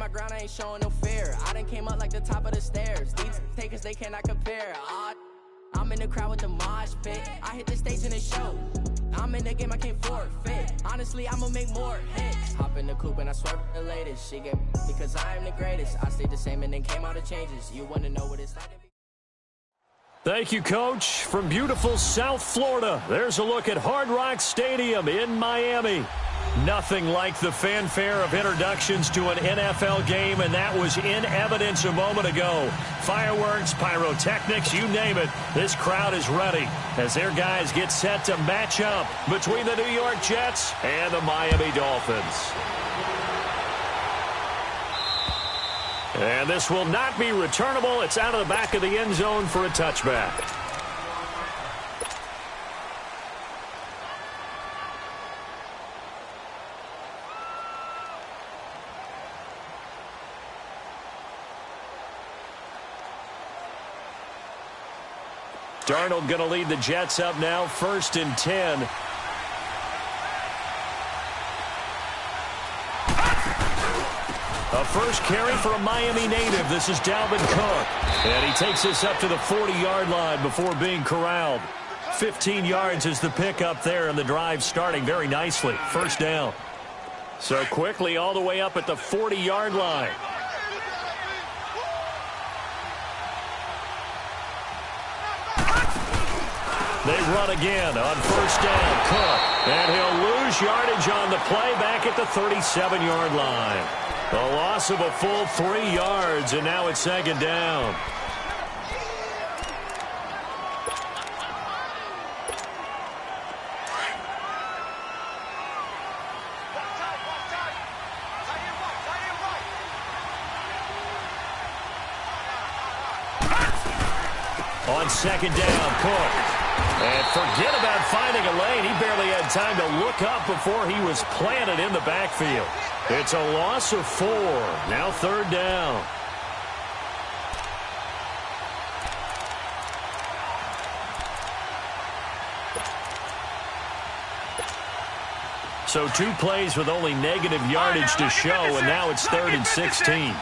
my ground, I ain't showing no fear. I done came up like the top of the stairs. These takers, they cannot compare. I'm in the crowd with the mosh pit. I hit the stage and it show. I'm in the game, I can't forfeit. Honestly, I'ma make more hits. Hop in the coupe and I swear the latest. She get because I am the greatest. I stayed the same and then came out of changes. You wanna know what it's like to be. Thank you, Coach. From beautiful South Florida, there's a look at Hard Rock Stadium in Miami. Nothing like the fanfare of introductions to an NFL game, and that was in evidence a moment ago. Fireworks, pyrotechnics, you name it. This crowd is ready as their guys get set to match up between the New York Jets and the Miami Dolphins. And this will not be returnable. It's out of the back of the end zone for a touchback. Darnold going to lead the Jets up now, 1st and 10. A first carry for a Miami native. This is Dalvin Cook. And he takes this up to the 40-yard line before being corralled. 15 yards is the pickup there, and the drive starting very nicely. 1st down. So quickly all the way up at the 40-yard line. They run again on 1st down. Cook. And he'll lose yardage on the play back at the 37-yard line. A loss of a full 3 yards, and now it's 2nd down. On 2nd down, Cook. And forget about finding a lane. He barely had time to look up before he was planted in the backfield. It's a loss of 4. Now 3rd down. So 2 plays with only negative yardage to show, and now it's 3rd and 16.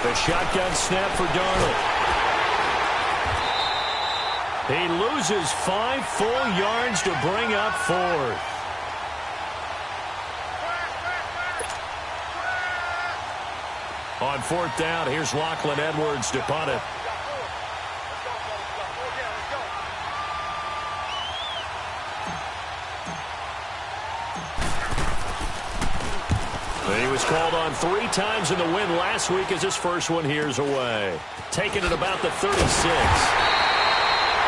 The shotgun snap for Darnold. He loses 5 full yards to bring up 4th. On 4th down, here's Lachlan Edwards to punt it. He was called on 3 times in the win last week as his first one here's away. Taking it about the 36.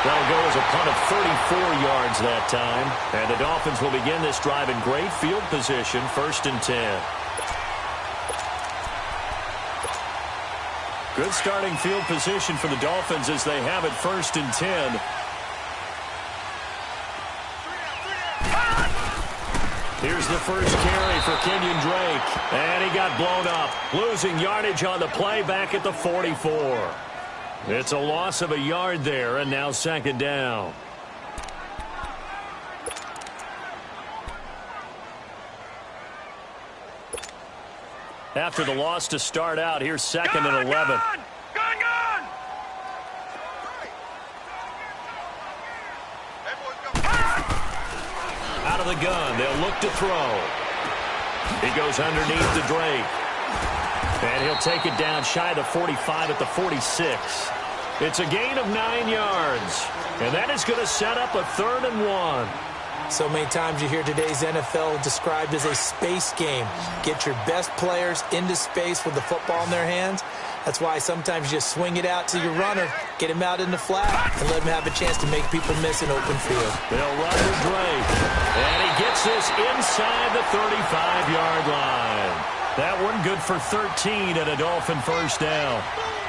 That'll go as a punt of 34 yards that time. And the Dolphins will begin this drive in great field position, 1st and 10. Good starting field position for the Dolphins as they have it 1st and 10. Here's the first carry for Kenyon Drake. And he got blown up. Losing yardage on the play back at the 44. It's a loss of a yard there, and now 2nd down. After the loss to start out, here's 2nd and 11. Out of the gun, they'll look to throw. He goes underneath to Drake. And he'll take it down shy of the 45 at the 46. It's a gain of 9 yards. And that is going to set up a 3rd and 1. So many times you hear today's NFL described as a space game. Get your best players into space with the football in their hands. That's why sometimes you just swing it out to your runner, get him out in the flat, and let him have a chance to make people miss an open field. They'll run to Drake. And he gets this inside the 35-yard line. That one good for 13 and a Dolphin first down.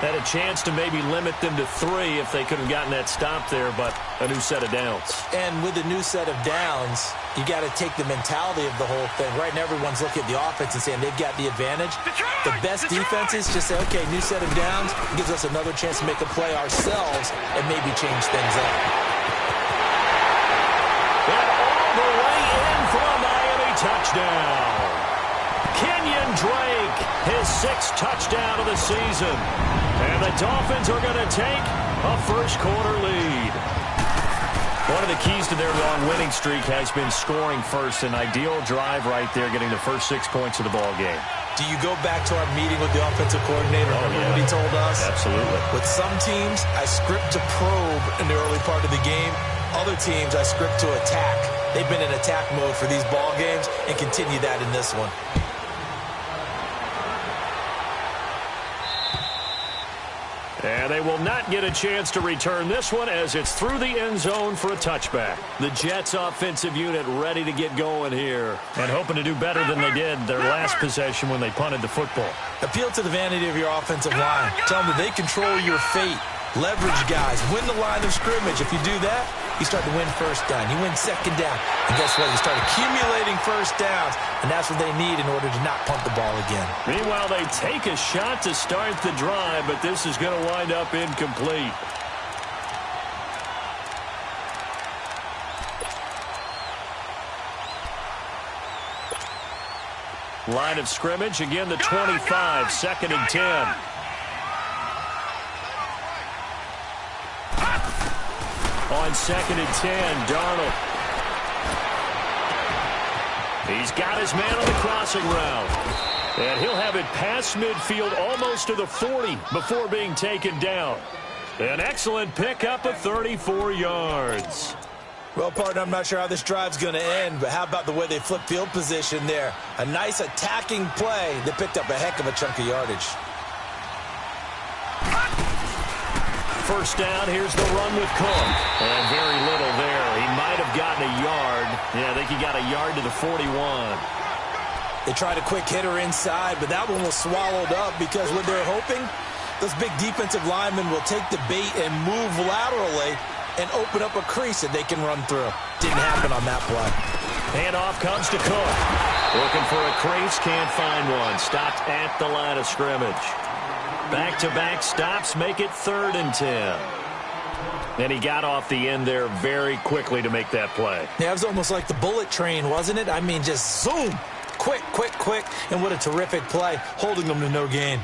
Had a chance to maybe limit them to 3 if they could have gotten that stop there, but a new set of downs. And with a new set of downs, you got to take the mentality of the whole thing. Right now, everyone's looking at the offense and saying they've got the advantage. The best defenses just say, okay, new set of downs. It gives us another chance to make a play ourselves and maybe change things up. And all the way in for a Miami touchdown. Kenyon Drake, his 6th touchdown of the season. And the Dolphins are going to take a first-quarter lead. One of the keys to their long winning streak has been scoring first. An ideal drive right there, getting the first 6 points of the ball game. Do you go back to our meeting with the offensive coordinator? Remember what he told us? Absolutely. With some teams, I script to probe in the early part of the game. Other teams, I script to attack. They've been in attack mode for these ball games and continue that in this one. And they will not get a chance to return this one as it's through the end zone for a touchback. The Jets offensive unit ready to get going here and hoping to do better than they did their last possession when they punted the football. Appeal to the vanity of your offensive line. Tell them that they control your fate. Leverage guys. Win the line of scrimmage. If you do that, you start to win first down. You win second down. And guess what? You start accumulating first downs. And that's what they need in order to not punt the ball again. Meanwhile, they take a shot to start the drive, but this is going to wind up incomplete. Line of scrimmage, again the 25, 2nd and 10. On 2nd and 10, Darnold. He's got his man on the crossing route. And he'll have it past midfield almost to the 40 before being taken down. An excellent pickup of 34 yards. Well, partner, I'm not sure how this drive's going to end, but how about the way they flip field position there? A nice attacking play that picked up a heck of a chunk of yardage. First down, here's the run with Cook. And very little there. He might have gotten a yard. Yeah, I think he got a yard to the 41. They tried a quick hitter inside, but that one was swallowed up because what they're hoping, those big defensive linemen will take the bait and move laterally and open up a crease that they can run through. Didn't happen on that play. Handoff comes to Cook. Looking for a crease, can't find one. Stopped at the line of scrimmage. Back-to-back stops make it 3rd and 10. And he got off the end there very quickly to make that play. Yeah, it was almost like the bullet train, wasn't it? I mean, just zoom. Quick, quick, quick. And what a terrific play, holding them to no gain.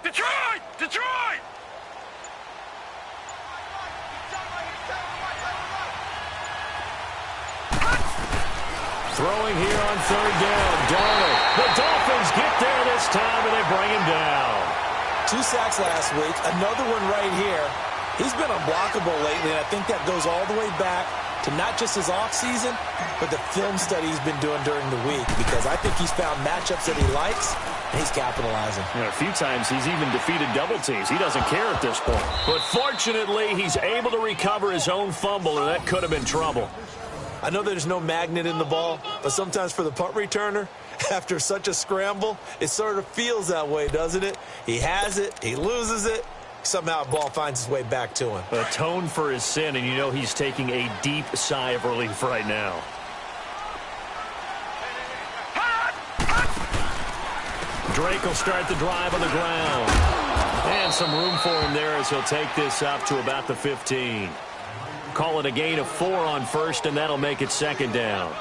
Detroit! Detroit! Throwing here on 3rd down. Darnold. The Dolphins get there this time, and they bring him down. 2 sacks last week. Another one right here. He's been unblockable lately, and I think that goes all the way back to not just his offseason, but the film study he's been doing during the week, because I think he's found matchups that he likes, and he's capitalizing. A few times he's even defeated double teams. He doesn't care at this point. But fortunately, he's able to recover his own fumble, and that could have been trouble. I know there's no magnet in the ball, but sometimes for the punt returner, after such a scramble, it sort of feels that way, doesn't it? He has it, he loses it, somehow the ball finds its way back to him. Atone for his sin, and you know he's taking a deep sigh of relief right now. Drake will start the drive on the ground. And some room for him there as he'll take this up to about the 15. Call it a gain of 4 on first, and that'll make it 2nd down.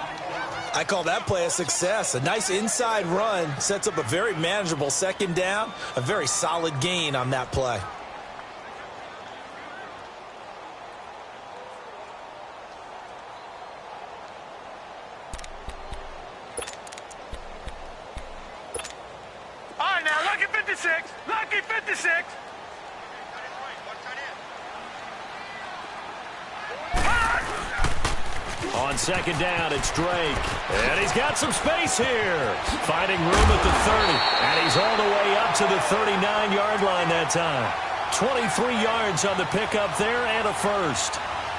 I call that play a success. A nice inside run sets up a very manageable 2nd down. A very solid gain on that play. All right, now, lucky 56. Lucky 56. On second down, it's Drake. And he's got some space here. Finding room at the 30. And he's all the way up to the 39-yard line that time. 23 yards on the pickup there and a first.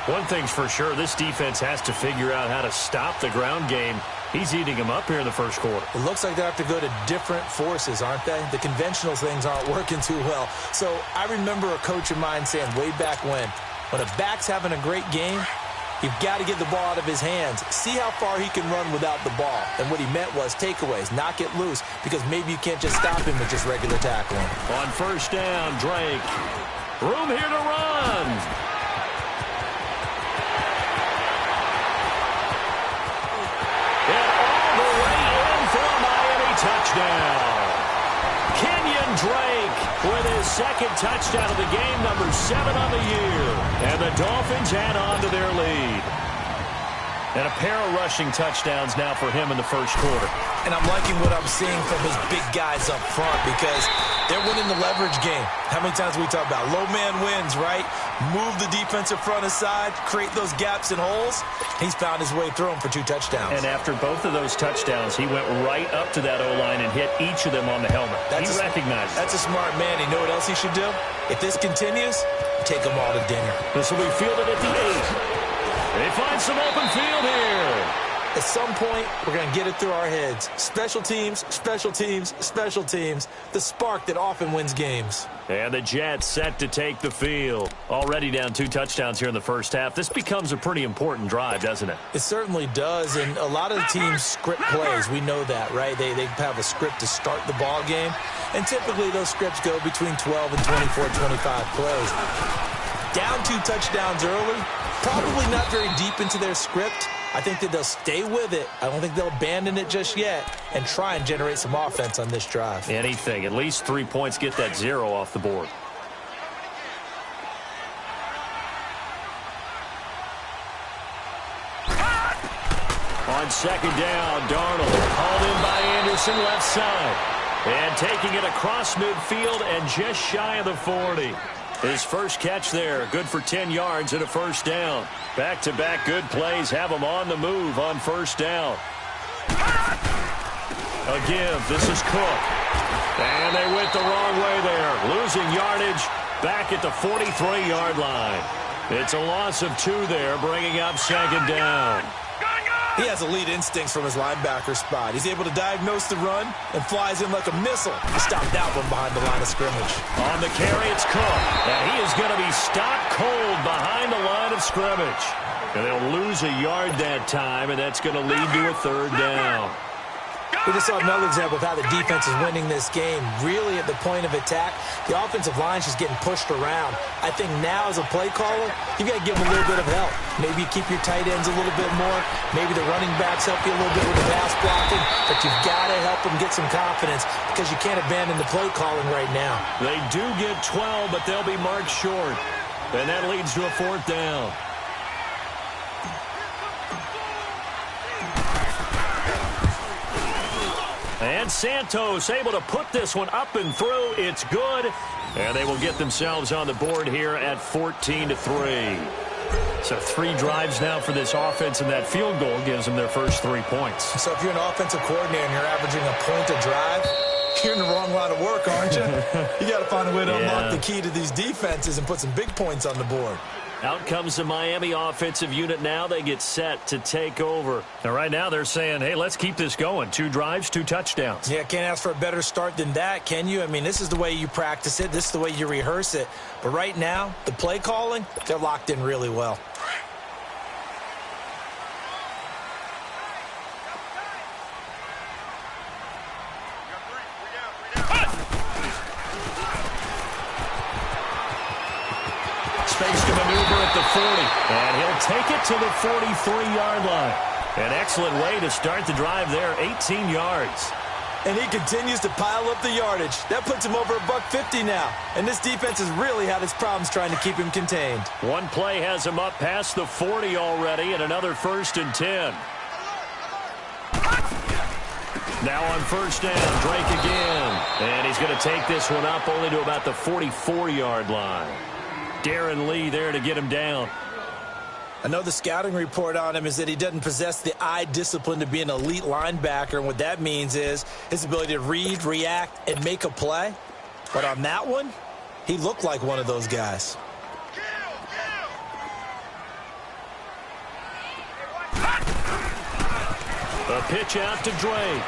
One thing's for sure, this defense has to figure out how to stop the ground game. He's eating them up here in the first quarter. It looks like they have to go to different forces, aren't they? The conventional things aren't working too well. So I remember a coach of mine saying way back when a back's having a great game, you've got to get the ball out of his hands. See how far he can run without the ball. And what he meant was takeaways, knock it loose, because maybe you can't just stop him with just regular tackling. On first down, Drake. Room here to run. Touchdown. Kenyon Drake with his second touchdown of the game, number 7 on the year. And the Dolphins add on to their lead. And a pair of rushing touchdowns now for him in the first quarter. And I'm liking what I'm seeing from his big guys up front because they're winning the leverage game. How many times we talk about low man wins, right? Move the defensive front aside, create those gaps and holes. He's found his way through them for 2 touchdowns. And after both of those touchdowns, he went right up to that O-line and hit each of them on the helmet. He recognized it. That's a smart man. You know what else he should do? If this continues, take them all to dinner. This will be fielded at the 8. They find some open field here. At some point, we're going to get it through our heads. Special teams, special teams, special teams. The spark that often wins games. And the Jets set to take the field. Already down 2 touchdowns here in the first half. This becomes a pretty important drive, doesn't it? It certainly does. And a lot of the teams script plays. We know that, right? They have a script to start the ball game. And typically those scripts go between 12 and 24, 25 plays. Down 2 touchdowns early. Probably not very deep into their script. I think that they'll stay with it. I don't think they'll abandon it just yet and try and generate some offense on this drive. Anything. At least 3 points. Get that 0 off the board. On second down, Darnold hauled in by Anderson left side. And taking it across midfield and just shy of the 40. His first catch there, good for 10 yards and a first down. Back-to-back good plays have him on the move on first down. A give, this is Cook. And they went the wrong way there. Losing yardage back at the 43-yard line. It's a loss of 2 there, bringing up second down. He has elite instincts from his linebacker spot. He's able to diagnose the run and flies in like a missile to stop that one behind the line of scrimmage. On the carry, it's Cook. And he is going to be stopped cold behind the line of scrimmage. And they'll lose a yard that time, and that's going to lead to a third down. We just saw another example of how the defense is winning this game. Really at the point of attack, the offensive line's just getting pushed around. I think now as a play caller, you got to give them a little bit of help. Maybe keep your tight ends a little bit more. Maybe the running backs help you a little bit with the pass blocking. But you've got to help them get some confidence because you can't abandon the play calling right now. They do get 12, but they'll be marked short. And that leads to a fourth down. And Santos able to put this one up and through. It's good. And they will get themselves on the board here at 14-3. So 3 drives now for this offense, and that field goal gives them their first 3 points. So if you're an offensive coordinator and you're averaging a point a drive, you're in the wrong line of work, aren't you? You got to find a way to unlock the key to these defenses and put some big points on the board. Out comes the Miami offensive unit now. They get set to take over. And right now they're saying, hey, let's keep this going. 2 drives, 2 touchdowns. Yeah, can't ask for a better start than that, can you? I mean, this is the way you practice it. This is the way you rehearse it. But right now, the play calling, they're locked in really well. Space to maneuver at the 40, and he'll take it to the 43-yard line. An excellent way to start the drive there, 18 yards. And he continues to pile up the yardage. That puts him over $150 now. And this defense has really had its problems trying to keep him contained. One play has him up past the 40 already, and another 1st and 10. Now on first down, Drake again. And he's going to take this one up only to about the 44-yard line. Darren Lee there to get him down. I know the scouting report on him is that he doesn't possess the eye discipline to be an elite linebacker, and what that means is his ability to read, react, and make a play. But on that one, he looked like one of those guys. A pitch out to Drake.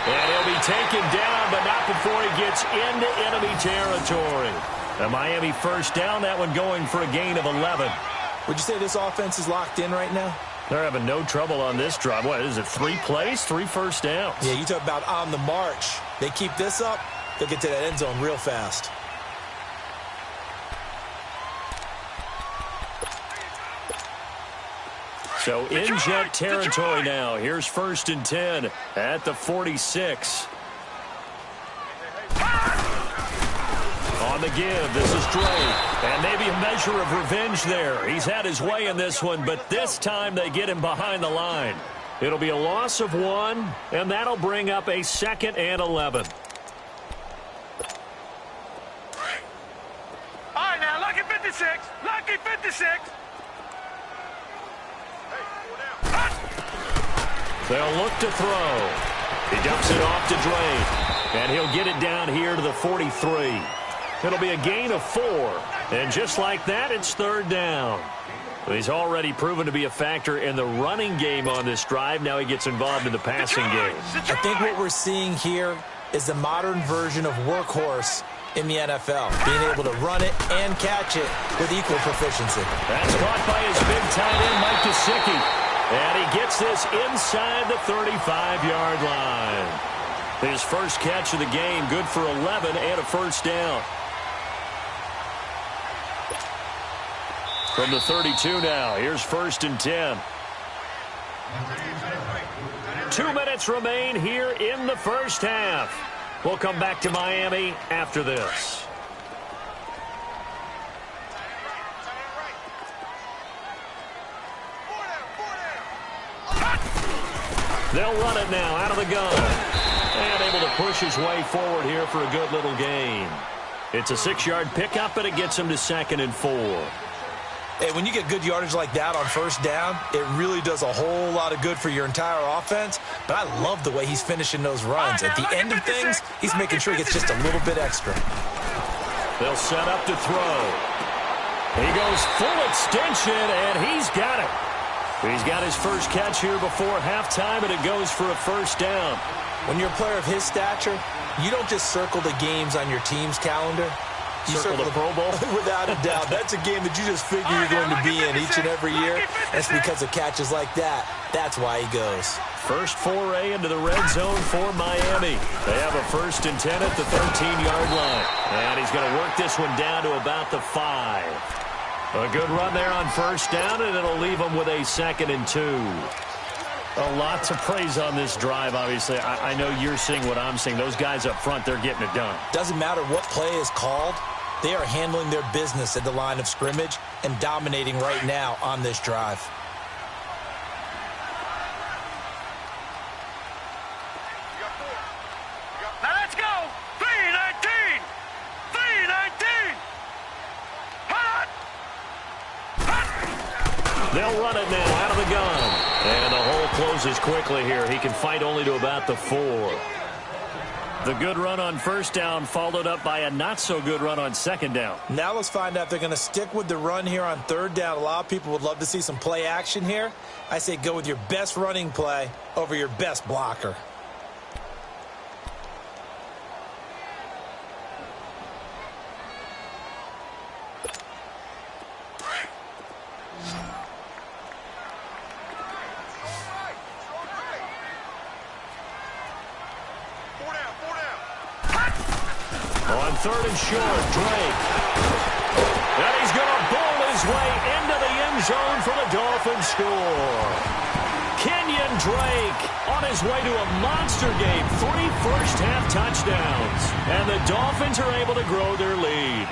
And he'll be taken down, but not before he gets into enemy territory. The Miami first down, that one going for a gain of 11. Would you say this offense is locked in right now? They're having no trouble on this drive. What is it, 3 plays, 3 first downs? Yeah, you talk about on the march. They keep this up, they'll get to that end zone real fast. So in jet territory now. Here's 1st and 10 at the 46. On the give, this is Drake. And maybe a measure of revenge there. He's had his way in this one, but this time they get him behind the line. It'll be a loss of 1, and that'll bring up a 2nd and 11. All right, now, lucky 56. Lucky 56. They'll look to throw. He dumps it off to Drake. And he'll get it down here to the 43. It'll be a gain of 4. And just like that, it's 3rd down. He's already proven to be a factor in the running game on this drive. Now he gets involved in the passing game. I think what we're seeing here is the modern version of workhorse in the NFL. Being able to run it and catch it with equal proficiency. That's caught by his big tight end, Mike Gesicki. And he gets this inside the 35-yard line. His first catch of the game, good for 11 and a first down. From the 32 now, here's 1st and 10. 2 minutes remain here in the first half. We'll come back to Miami after this. They'll run it now out of the gun. And able to push his way forward here for a good little gain. It's a 6-yard pickup, and it gets him to 2nd and 4. Hey, when you get good yardage like that on first down, it really does a whole lot of good for your entire offense. But I love the way he's finishing those runs. At the end of things, he's making sure he gets just a little bit extra. They'll set up to throw. He goes full extension, and he's got it. He's got his first catch here before halftime, and it goes for a first down. When you're a player of his stature, you don't just circle the games on your team's calendar. You circle the Pro Bowl? Without a doubt. That's a game that you just figure you're going to be in each and every year. That's because of catches like that. That's why he goes. First foray into the red zone for Miami. They have a 1st and 10 at the 13-yard line. And he's going to work this one down to about the 5. A good run there on first down, and it'll leave them with a 2nd and 2. A lot to praise on this drive, obviously. I know you're seeing what I'm seeing. Those guys up front, they're getting it done. Doesn't matter what play is called. They are handling their business at the line of scrimmage and dominating right now on this drive. Now let's go. 3-19. 3-19. Hot. They'll run it now out of the gun. And the hole closes quickly here. He can fight only to about the 4. The good run on first down followed up by a not-so-good run on second down. Now let's find out if they're going to stick with the run here on third down. A lot of people would love to see some play action here. I say go with your best running play over your best blocker. On 3rd and short, Drake. And he's going to bowl his way into the end zone for the Dolphins score. Kenyon Drake on his way to a monster game. 3 first-half touchdowns. And the Dolphins are able to grow their lead.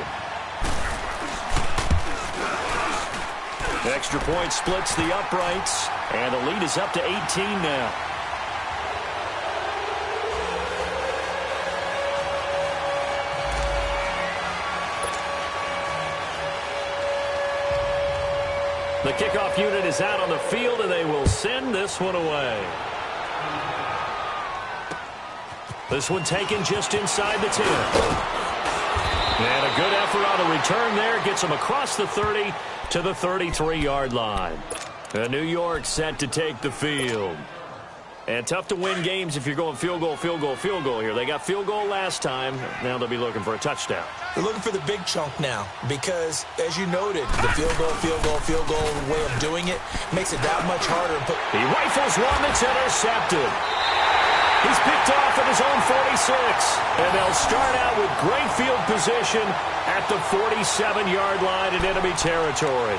Extra point splits the uprights. And the lead is up to 18 now. The kickoff unit is out on the field, and they will send this one away. This one taken just inside the 10. And a good effort on the return there. Gets him across the 30 to the 33-yard line. New York set to take the field. And tough to win games if you're going field goal, field goal, field goal here. They got field goal last time. Now they'll be looking for a touchdown. They're looking for the big chunk now because, as you noted, the field goal way of doing it makes it that much harder. But he rifles one that's intercepted. He's picked off at his own 46. And they'll start out with great field position at the 47-yard line in enemy territory.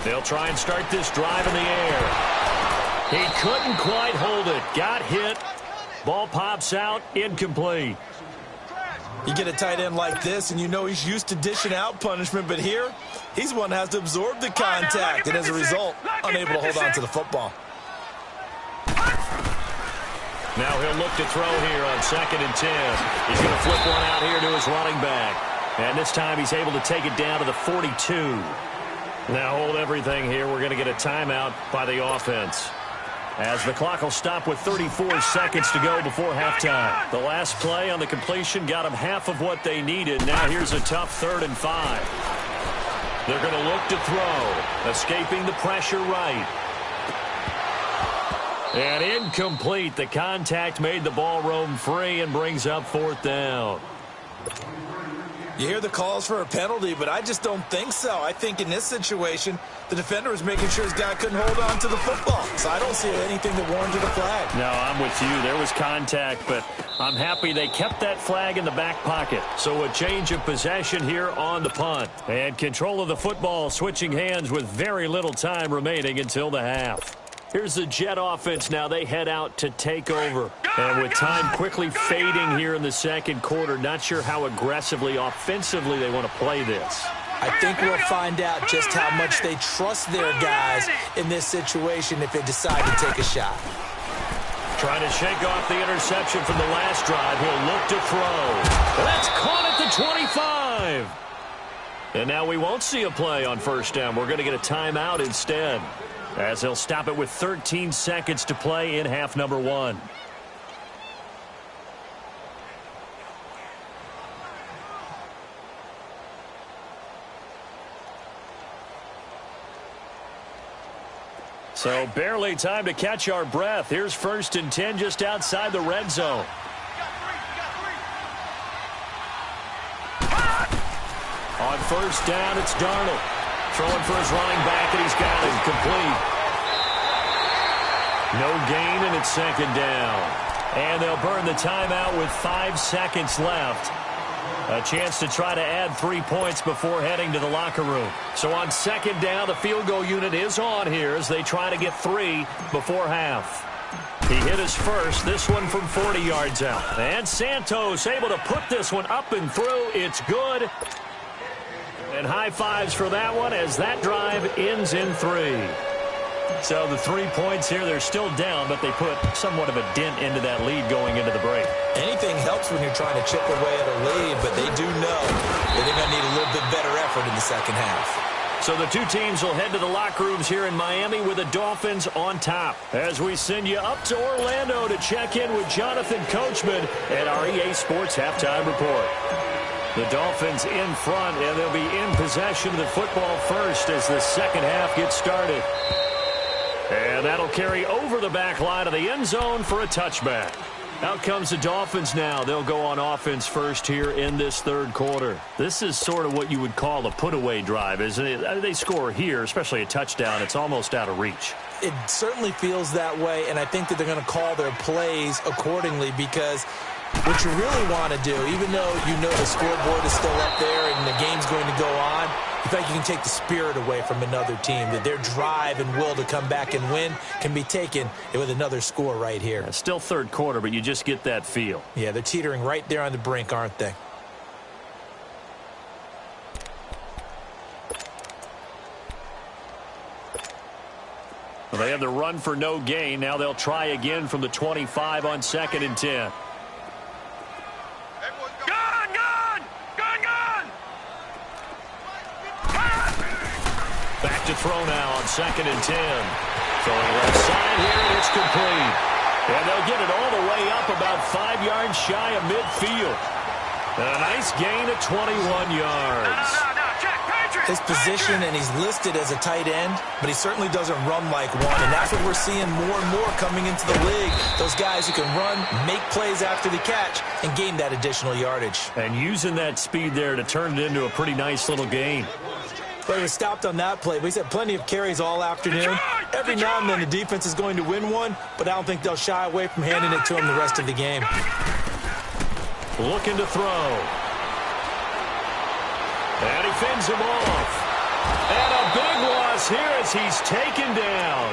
They'll try and start this drive in the air. He couldn't quite hold it. Got hit. Ball pops out. Incomplete. You get a tight end like this, and you know he's used to dishing out punishment, but here, he's one that has to absorb the contact, and as a result, unable to hold on to the football. Now he'll look to throw here on 2nd and 10. He's going to flip one out here to his running back. And this time he's able to take it down to the 42. Now hold everything here. We're going to get a timeout by the offense, as the clock will stop with 34 seconds to go before halftime. The last play on the completion got them half of what they needed. Now here's a tough 3rd and 5. They're going to look to throw, escaping the pressure right. And incomplete. The contact made the ball roam free and brings up 4th down. You hear the calls for a penalty, but I just don't think so. I think in this situation, the defender was making sure his guy couldn't hold on to the football. So I don't see anything that warranted a flag. No, I'm with you. There was contact, but I'm happy they kept that flag in the back pocket. So a change of possession here on the punt. And control of the football switching hands with very little time remaining until the half. Here's the Jet offense now. They head out to take over. And with time quickly fading here in the second quarter, not sure how aggressively, offensively they want to play this. I think we'll find out just how much they trust their guys in this situation if they decide to take a shot. Trying to shake off the interception from the last drive. He'll look to throw. That's caught at the 25. And now we won't see a play on 1st down. We're going to get a timeout instead, as they'll stop it with 13 seconds to play in half number 1. So barely time to catch our breath. Here's 1st and 10 just outside the red zone. On 1st down, it's Darnold. Throwing for his running back, and he's got it complete. No gain, and it's 2nd down. And they'll burn the timeout with 5 seconds left. A chance to try to add 3 points before heading to the locker room. So on 2nd down, the field goal unit is on here as they try to get 3 before half. He hit his first, this one from 40 yards out. And Santos able to put this one up and through. It's good. And high fives for that one as that drive ends in 3. So the 3 points here, they're still down, but they put somewhat of a dent into that lead going into the break. Anything helps when you're trying to chip away at a lead, but they do know that they're going to need a little bit better effort in the second half. So the two teams will head to the locker rooms here in Miami with the Dolphins on top. As we send you up to Orlando to check in with Jonathan Coachman at our EA Sports Halftime Report. The Dolphins in front, and they'll be in possession of the football first as the second half gets started. And that'll carry over the back line of the end zone for a touchback. Out comes the Dolphins now. They'll go on offense first here in this 3rd quarter. This is sort of what you would call a put-away drive, isn't it? They score here, especially a touchdown. It's almost out of reach. It certainly feels that way, and I think that they're going to call their plays accordingly because what you really want to do, even though you know the scoreboard is still up there and the game's going to go on, you feel like you can take the spirit away from another team, that their drive and will to come back and win can be taken with another score right here. Yeah, still 3rd quarter, but you just get that feel. Yeah, they're teetering right there on the brink, aren't they? Well, they had the run for no gain. Now they'll try again from the 25 on 2nd and 10. Back to throw now on 2nd and 10. Throwing left side here, and it's complete. And they'll get it all the way up about 5 yards shy of midfield. A nice gain of 21 yards. His position, and he's listed as a tight end, but he certainly doesn't run like one, and that's what we're seeing more and more coming into the league. Those guys who can run, make plays after the catch, and gain that additional yardage. And using that speed there to turn it into a pretty nice little gain. But he was stopped on that play, but he's had plenty of carries all afternoon. Every now and then the defense is going to win one, but I don't think they'll shy away from handing it to him the rest of the game. Looking to throw. And he fends him off. And a big loss here as he's taken down.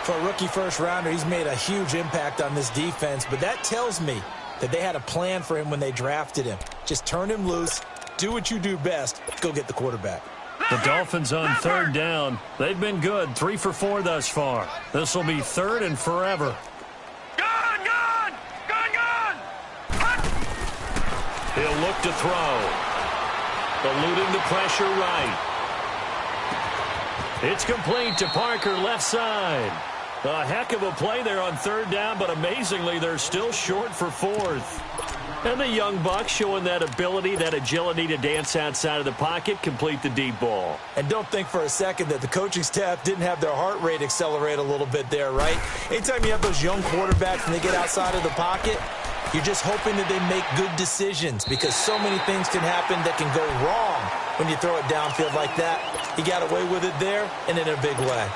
For a rookie first-rounder, he's made a huge impact on this defense, but that tells me that they had a plan for him when they drafted him. Just turn him loose, do what you do best, go get the quarterback. The Dolphins on 3rd down. They've been good, 3 for 4 thus far. This will be 3rd and forever. Gun! He'll look to throw. Eluding the pressure right. It's complete to Parker, left side. A heck of a play there on 3rd down, but amazingly, they're still short for 4th. And the young buck showing that ability, that agility to dance outside of the pocket, complete the deep ball. And don't think for a second that the coaching staff didn't have their heart rate accelerate a little bit there, right? Anytime you have those young quarterbacks and they get outside of the pocket, you're just hoping that they make good decisions because so many things can happen that can go wrong when you throw it downfield like that. He got away with it there and in a big way.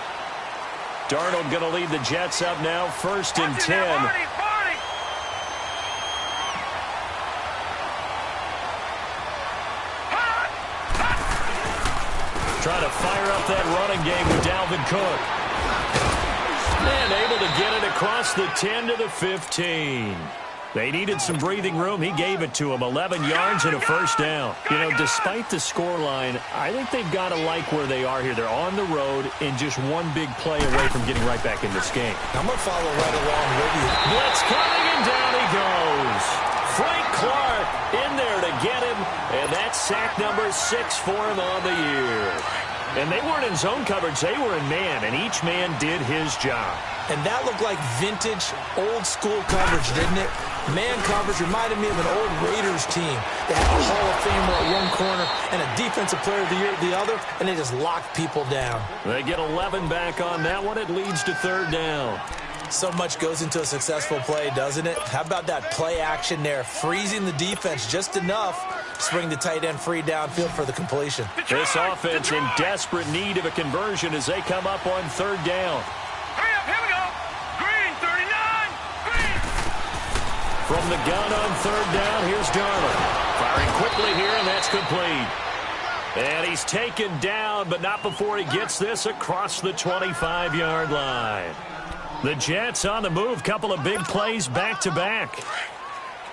Darnold going to lead the Jets up now, 1st and 10. Trying to fire up that running game with Dalvin Cook. And able to get it across the 10 to the 15. They needed some breathing room. He gave it to them. 11 yards and a 1st down. You know, despite the scoreline, I think they've got to like where they are here. They're on the road and just one big play away from getting right back in this game. I'm going to follow right along with you. Blitz coming, and down he goes. Frank Clark in there to get him, and that's sack number 6 for him on the year. And they weren't in zone coverage. They were in man, and each man did his job. And that looked like vintage, old-school coverage, didn't it? Man coverage reminded me of an old Raiders team. They had a Hall of Famer at one corner and a Defensive Player of the Year at the other, and they just locked people down. They get 11 back on that one. It leads to 3rd down. So much goes into a successful play, doesn't it? How about that play action there, freezing the defense just enough to bring the tight end free downfield for the completion. This offense in desperate need of a conversion as they come up on 3rd down. Hurry up, here we go. Green, 39. Green. From the gun on 3rd down, here's Darnold. Firing quickly here, and that's complete. And he's taken down, but not before he gets this across the 25-yard line. The Jets on the move. Couple of big plays back-to-back.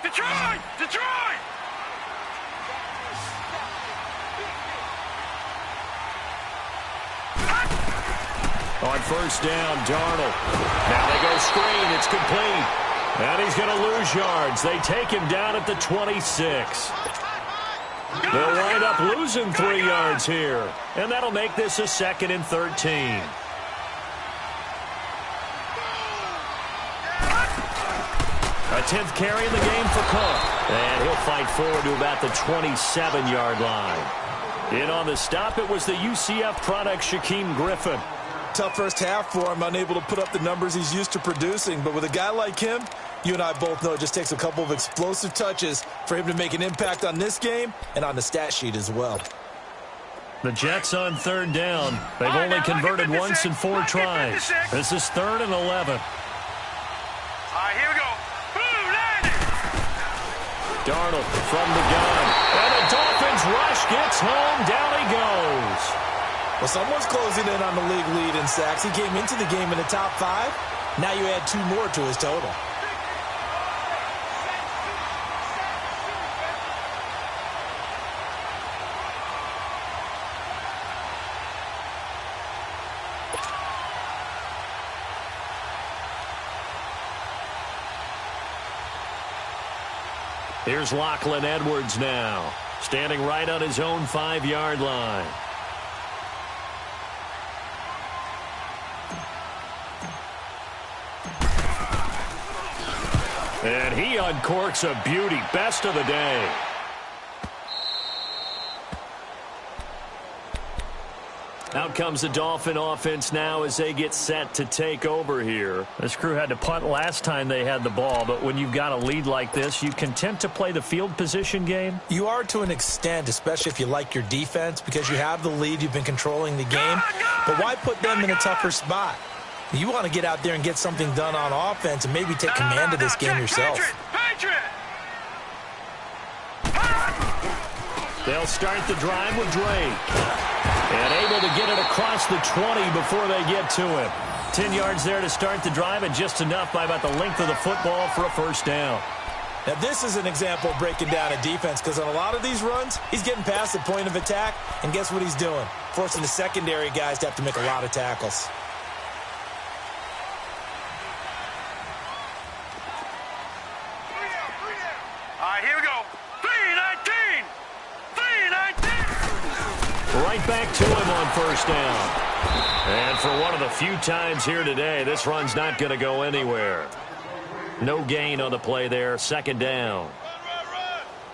Detroit! Detroit! On 1st down, Darnold. Now they go screen. It's complete. And he's going to lose yards. They take him down at the 26. They'll wind up losing 3 yards here. And that'll make this a 2nd and 13. A 10th carry in the game for Cook. And he'll fight forward to about the 27-yard line. In on the stop, it was the UCF product, Shaquem Griffin. Tough first half for him, unable to put up the numbers he's used to producing. But with a guy like him, you and I both know it just takes a couple of explosive touches for him to make an impact on this game and on the stat sheet as well. The Jets on 3rd down. They've only converted once in 4 tries. This is 3rd and 11. All right, here we go. Boom, landed. Darnold from the gun. And the Dolphins rush gets home. Down he goes. Well, someone's closing in on the league lead in sacks. He came into the game in the top 5. Now you add 2 more to his total. Here's Lachlan Edwards now, standing right on his own 5-yard line. And he uncorks a beauty. Best of the day. Out comes the Dolphin offense now as they get set to take over here. This crew had to punt last time they had the ball, but when you've got a lead like this, you content to play the field position game? You are to an extent, especially if you like your defense, because you have the lead, you've been controlling the game. But why put them in a tougher spot? You want to get out there and get something done on offense and maybe take command of this game yourself. They'll start the drive with Drake. And able to get it across the 20 before they get to him. 10 yards there to start the drive, and just enough by about the length of the football for a first down. Now, this is an example of breaking down a defense, because on a lot of these runs, he's getting past the point of attack, and guess what he's doing? Forcing the secondary guys to have to make a lot of tackles. All right, here we go. 3-19! 3-19! Right back to him on first down. And for one of the few times here today, this run's not going to go anywhere. No gain on the play there. Second down.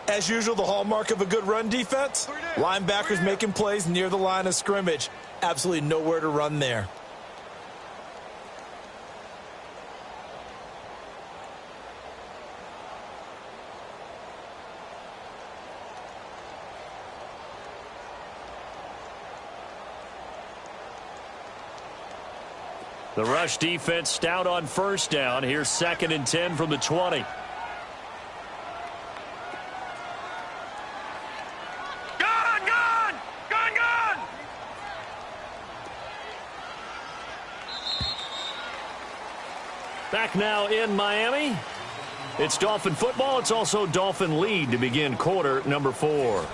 As usual, the hallmark of a good run defense, linebackers making plays near the line of scrimmage. Absolutely nowhere to run there. The rush defense stout on first down. Here's 2nd and 10 from the 20. Gone! Gone! Gone! Gone! Back now in Miami. It's Dolphin football. It's also Dolphin lead to begin quarter number 4.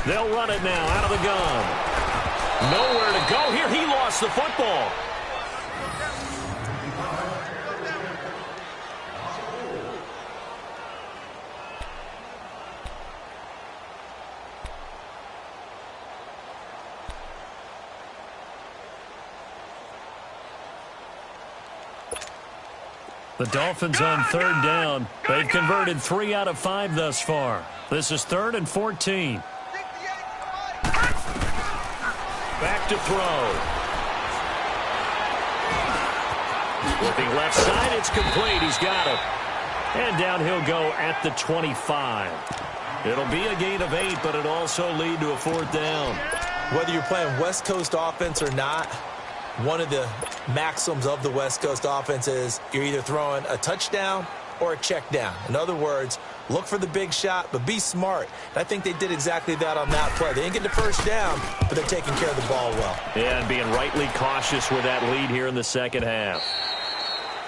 They'll run it now out of the gun. Nowhere to go here. He lost the football. The Dolphins on 3rd down. They've converted 3 out of 5 thus far. This is 3rd and 14. Back to throw. Looking left side, it's complete. He's got it. And down he'll go at the 25. It'll be a gain of 8, but it'll also lead to a 4th down. Whether you're playing West Coast offense or not, one of the maxims of the West Coast offense is you're either throwing a touchdown or a check down. In other words, look for the big shot, but be smart. And I think they did exactly that on that play. They didn't get the first down, but they're taking care of the ball well. Yeah, and being rightly cautious with that lead here in the second half.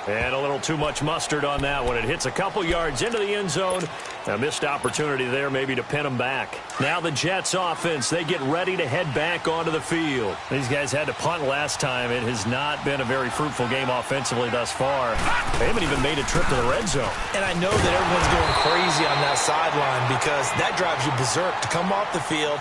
And a little too much mustard on that one. It hits a couple yards into the end zone. A missed opportunity there maybe to pin them back. Now the Jets offense, they get ready to head back onto the field. These guys had to punt last time. It has not been a very fruitful game offensively thus far. They haven't even made a trip to the red zone. And I know that everyone's going crazy on that sideline because that drives you berserk to come off the field,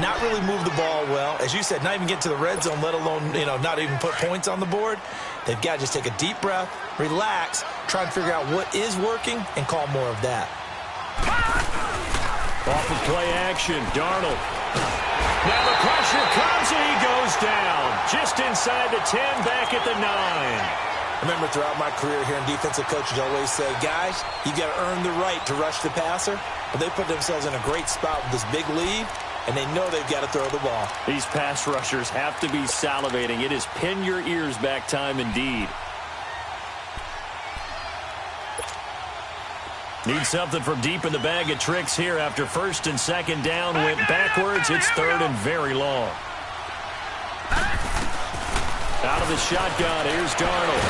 not really move the ball well. As you said, not even get to the red zone, let alone, not even put points on the board. They've got to just take a deep breath, relax, try and figure out what is working, and call more of that. Off of play action, Darnold. Now the pressure comes and he goes down. Just inside the 10, back at the 9. I remember throughout my career here in defensive coaches always say, guys, you got to earn the right to rush the passer. But they put themselves in a great spot with this big lead, and they know they've got to throw the ball. These pass rushers have to be salivating. It is pin your ears back time indeed. Need something from deep in the bag of tricks here after first and second down went backwards. It's third and very long. Out of the shotgun, here's Darnold.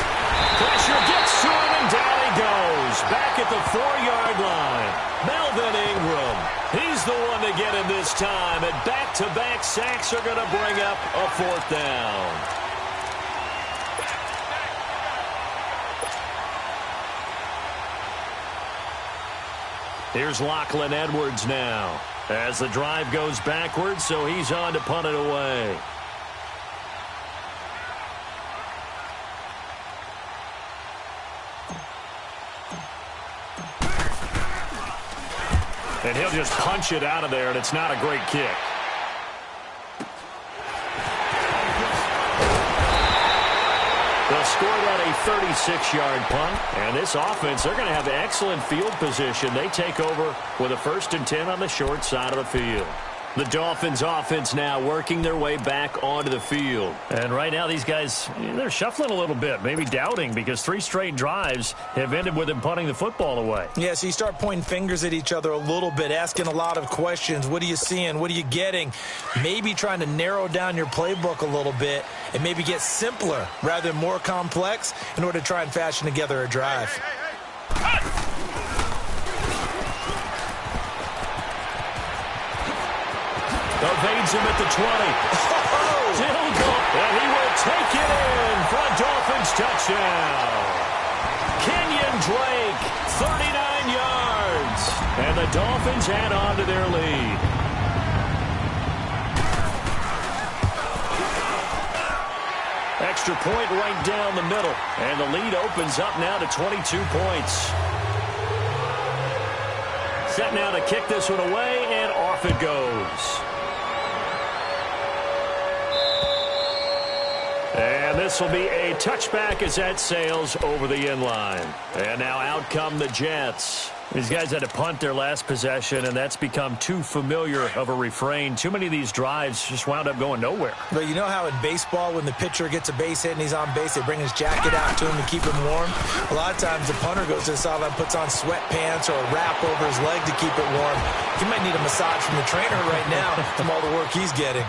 Pressure gets to him, and down he goes. Back at the 4-yard line. Melvin Ingram. He's the one to get him this time, and back-to-back sacks are going to bring up a fourth down. Here's Lachlan Edwards now as the drive goes backwards, so he's on to punt it away. And he'll just punch it out of there, and it's not a great kick. They'll score that a 36-yard punt. And this offense, they're going to have excellent field position. They take over with a 1st and 10 on the short side of the field. The Dolphins offense now working their way back onto the field. And right now these guys, they're shuffling a little bit, maybe doubting, because 3 straight drives have ended with them punting the football away. Yeah, so you start pointing fingers at each other a little bit, asking a lot of questions. What are you seeing? What are you getting? Maybe trying to narrow down your playbook a little bit and maybe get simpler rather than more complex in order to try and fashion together a drive. Evades him at the 20. Still going, and he will take it in for a Dolphins touchdown. Kenyon Drake, 39 yards. And the Dolphins add on to their lead. Extra point right down the middle. And the lead opens up now to 22 points. Set now to kick this one away, and off it goes. And this will be a touchback as that sails over the end line. And now out come the Jets. These guys had to punt their last possession, and that's become too familiar of a refrain. Too many of these drives just wound up going nowhere. But you know how in baseball, when the pitcher gets a base hit and he's on base, they bring his jacket out to him to keep him warm? A lot of times the punter goes to the sideline, puts on sweatpants or a wrap over his leg to keep it warm. He might need a massage from the trainer right now from all the work he's getting.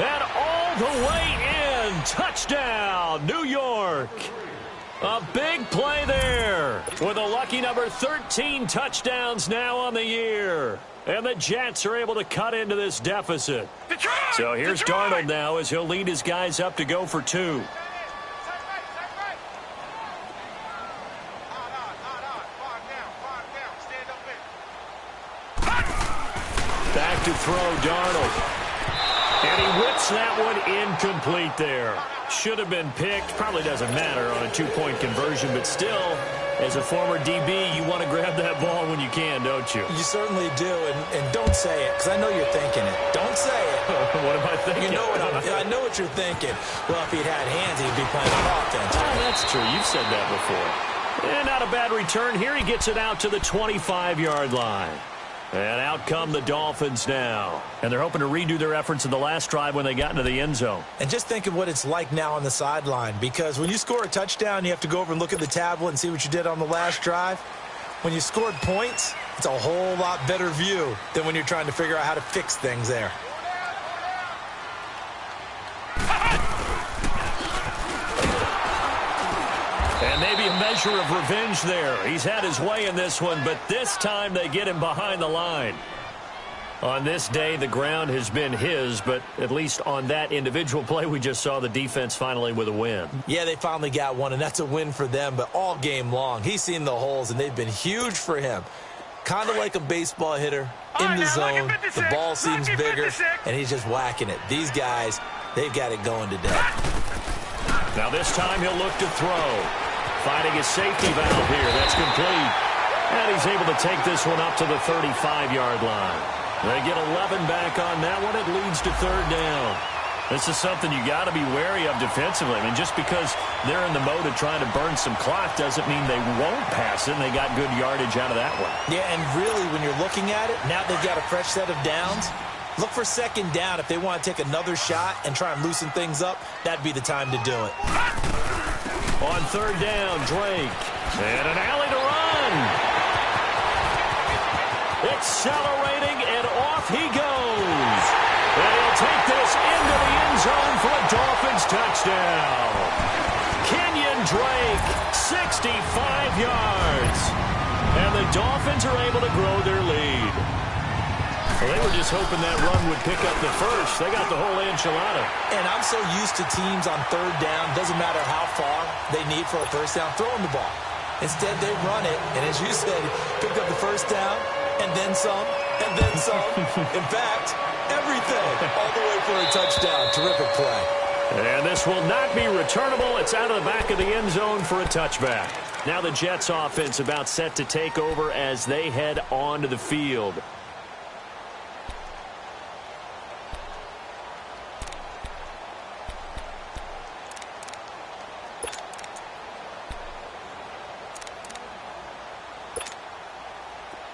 And all the way in. Touchdown, New York. A big play there with a lucky number 13 touchdowns now on the year. And the Jets are able to cut into this deficit. Detroit! So here's Detroit! Darnold now as he'll lead his guys up to go for 2. Back to throw, Darnold. And he whips that one incomplete there. Should have been picked. Probably doesn't matter on a 2-point conversion, but still, as a former DB, you want to grab that ball when you can, don't you? You certainly do, and don't say it, because I know you're thinking it. Don't say it. What am I thinking? You know what I know what you're thinking. Well, if he'd had hands, he'd be playing on offense. Oh, that's true. You've said that before. And not a bad return here. He gets it out to the 25-yard line. And out come the Dolphins now. And they're hoping to redo their efforts in the last drive when they got into the end zone. And just think of what it's like now on the sideline, because when you score a touchdown, you have to go over and look at the tablet and see what you did on the last drive. When you scored points, it's a whole lot better view than when you're trying to figure out how to fix things there. And maybe a measure of revenge there. He's had his way in this one, but this time they get him behind the line. On this day, the ground has been his, but at least on that individual play, we just saw the defense finally with a win. Yeah, they finally got one, and that's a win for them, but all game long, he's seen the holes, and they've been huge for him. Kind of like a baseball hitter in the zone. The ball seems bigger, and he's just whacking it. These guys, they've got it going today. Now this time he'll look to throw. Finding his safety valve here. That's complete. And he's able to take this one up to the 35-yard line. They get 11 back on that one. It leads to third down. This is something you got to be wary of defensively. I mean, just because they're in the mode of trying to burn some clock doesn't mean they won't pass it, and they got good yardage out of that one. Yeah, and really, when you're looking at it, now they've got a fresh set of downs. Look for second down. If they want to take another shot and try and loosen things up, that'd be the time to do it. On third down, Drake. And an alley to run. accelerating, and off he goes. And he'll take this into the end zone for a Dolphins touchdown. Kenyon Drake, 65 yards. And the Dolphins are able to grow their lead. Well, they were just hoping that run would pick up the first. They got the whole enchilada. And I'm so used to teams on third down, doesn't matter how far they need for a first down, throwing the ball. Instead, they run it, and as you said, picked up the first down, and then some, and then some. In fact, everything, all the way for a touchdown. Terrific play. And this will not be returnable. It's out of the back of the end zone for a touchback. Now the Jets offense about set to take over as they head onto the field.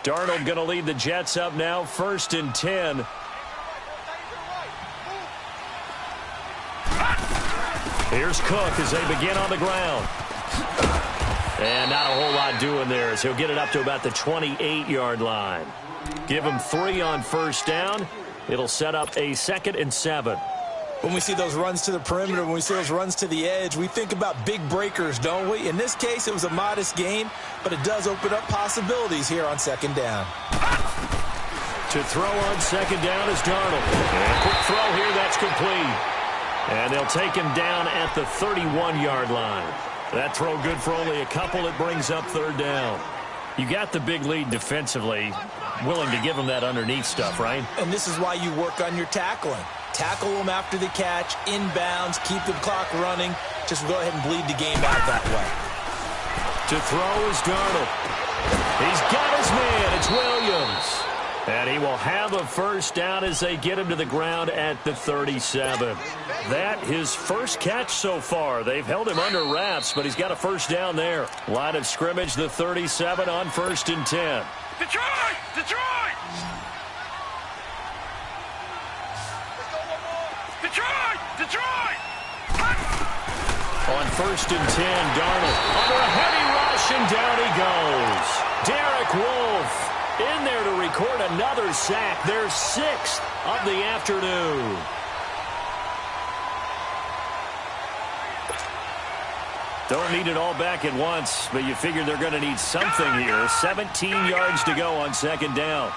Darnold going to lead the Jets up now, 1st and 10. Here's Cook as they begin on the ground. And not a whole lot doing there as he'll get it up to about the 28-yard line. Give him 3 on first down. It'll set up a 2nd and 7. When we see those runs to the perimeter, when we see those runs to the edge, we think about big breakers, don't we? In this case, it was a modest gain, but it does open up possibilities here on 2nd down. To throw on 2nd down is Darnold. And quick throw here, that's complete. And they'll take him down at the 31-yard line. That throw good for only a couple. It brings up 3rd down. You got the big lead defensively, willing to give them that underneath stuff, right? And this is why you work on your tackling. Tackle them after the catch, inbounds, keep the clock running. Just go ahead and bleed the game out that way. To throw is Darnold. He's got his man. It's Williams. And he will have a first down as they get him to the ground at the 37. That his first catch so far. They've held him under wraps, but he's got a first down there. Line of scrimmage, the 37 on 1st and 10. Detroit! Detroit! Detroit! Detroit! On 1st and 10, Darnold under a heavy rush, and down he goes. Derek Wolfe in there to record another sack. Their 6th of the afternoon. Don't need it all back at once, but you figure they're going to need something here. 17 yards to go on 2nd down.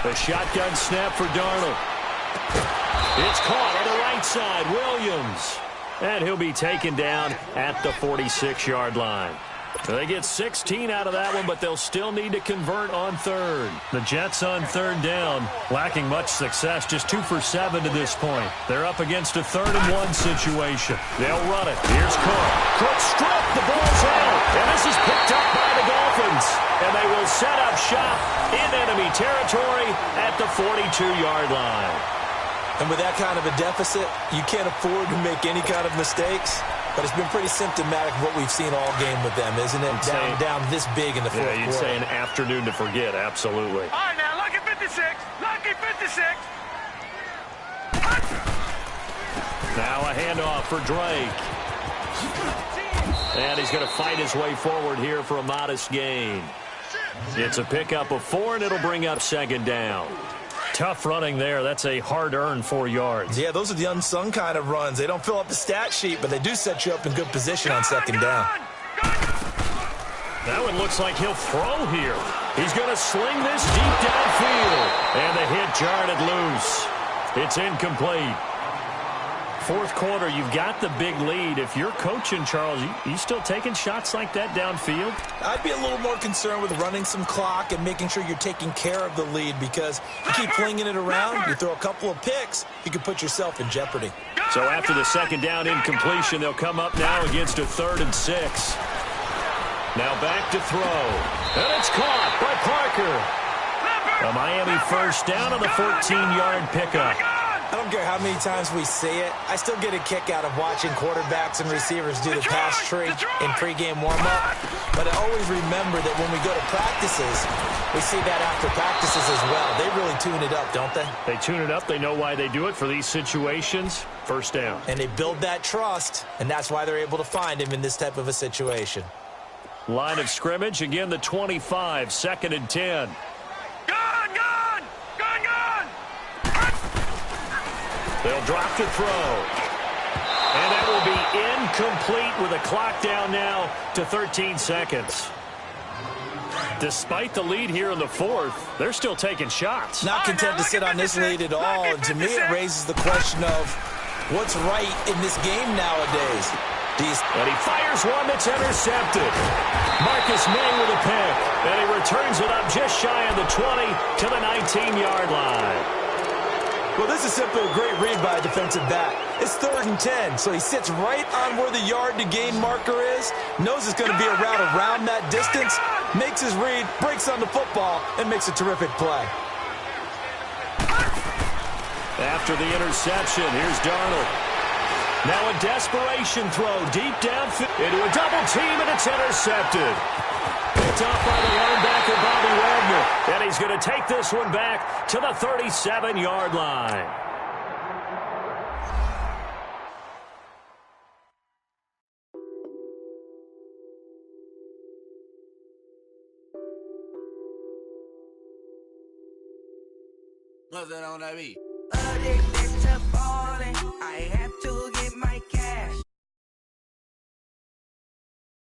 The shotgun snap for Darnold. It's caught on the right side. Williams. And he'll be taken down at the 46-yard line. They get 16 out of that one, but they'll still need to convert on 3rd. The Jets on 3rd down, lacking much success, just 2 for 7 to this point. They're up against a 3rd and 1 situation. They'll run it. Here's Cook. Cook struck. The ball's out. And this is picked up by the Dolphins. And they will set up shop in enemy territory at the 42-yard line. And with that kind of a deficit, you can't afford to make any kind of mistakes. But it's been pretty symptomatic of what we've seen all game with them, isn't it? Down this big in the fourth quarter. Yeah, you'd say an afternoon to forget, absolutely. All right, now, lucky 56. Lucky 56. Now a handoff for Drake. And he's going to fight his way forward here for a modest gain. It's a pickup of 4, and it'll bring up 2nd down. Tough running there. That's a hard-earned 4 yards. Yeah, those are the unsung kind of runs. They don't fill up the stat sheet, but they do set you up in good position on 2nd down. That one looks like he'll throw here. He's going to sling this deep downfield. And the hit jarred it loose. It's incomplete. 4th quarter, you've got the big lead. If you're coaching, Charles, you still taking shots like that downfield? I'd be a little more concerned with running some clock and making sure you're taking care of the lead, because you keep flinging it around, you throw a couple of picks, you can put yourself in jeopardy. So after the 2nd down incompletion, they'll come up now against a 3rd and 6. Now back to throw. And it's caught by Parker. A Miami first down on the 14-yard pickup. I don't care how many times we see it. I still get a kick out of watching quarterbacks and receivers do the pass tree in pregame warm-up. But I always remember that when we go to practices, we see that after practices as well. They really tune it up, don't they? They tune it up. They know why they do it for these situations. First down. And they build that trust, and that's why they're able to find him in this type of a situation. Line of scrimmage, again the 25, 2nd and 10. They'll drop to throw. And that will be incomplete with a clock down now to 13 seconds. Despite the lead here in the 4th, they're still taking shots. Not content to sit on this lead at all. And to me, it raises the question of what's right in this game nowadays. And he fires one that's intercepted. Marcus May with a pick. And he returns it up just shy of the 20 to the 19-yard line. Well, this is simply a great read by a defensive back. It's 3rd and 10, so he sits right on where the yard-to-gain marker is, knows it's going to be a route around that distance, makes his read, breaks on the football, and makes a terrific play. After the interception, here's Darnold. Now a desperation throw deep downfield into a double team, and it's intercepted. Picked off by the linebacker, Bobby Wagner. And he's going to take this one back to the 37-yard line. What's that on that beat? Addicted to falling.